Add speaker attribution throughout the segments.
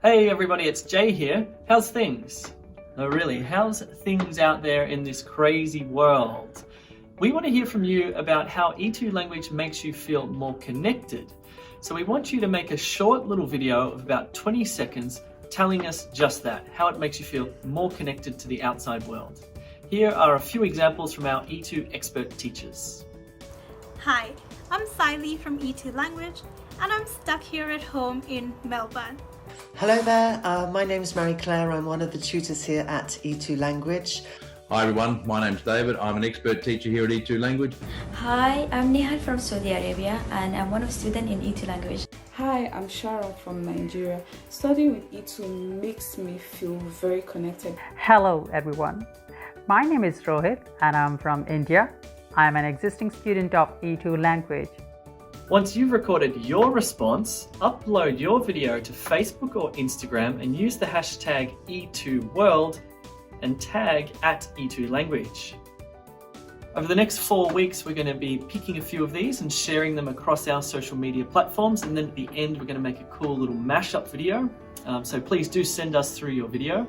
Speaker 1: Hey everybody, it's Jay here. How's things? No, really, how's things out there in this crazy world? We want to hear from you about how E2 language makes you feel more connected. So we want you to make a short little video of about 20 seconds telling us just that, how it makes you feel more connected to the outside world. Here are a few examples from our E2 expert teachers.
Speaker 2: Hi, I'm Siley from E2 Language and I'm stuck here at home in Melbourne.
Speaker 3: Hello there, my name is Mary Claire. I'm one of the tutors here at E2 Language.
Speaker 4: Hi everyone, my name's David. I'm an expert teacher here at E2 Language.
Speaker 5: Hi, I'm Nihal from Saudi Arabia and I'm one of students in E2 Language.
Speaker 6: Hi, I'm Sharon from Nigeria. Studying with E2 makes me feel very connected.
Speaker 7: Hello everyone, my name is Rohit and I'm from India. I'm an existing student of E2 Language.
Speaker 1: Once you've recorded your response, upload your video to Facebook or Instagram and use the hashtag E2World and tag @E2 Language. Over the next 4 weeks, we're going to be picking a few of these and sharing them across our social media platforms. And then at the end, we're going to make a cool little mashup video. So please do send us through your video.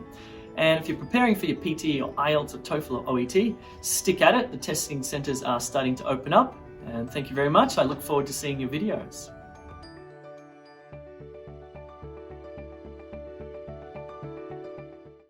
Speaker 1: And if you're preparing for your PT or IELTS or TOEFL or OET, stick at it. The testing centres are starting to open up. And thank you very much. I look forward to seeing your videos.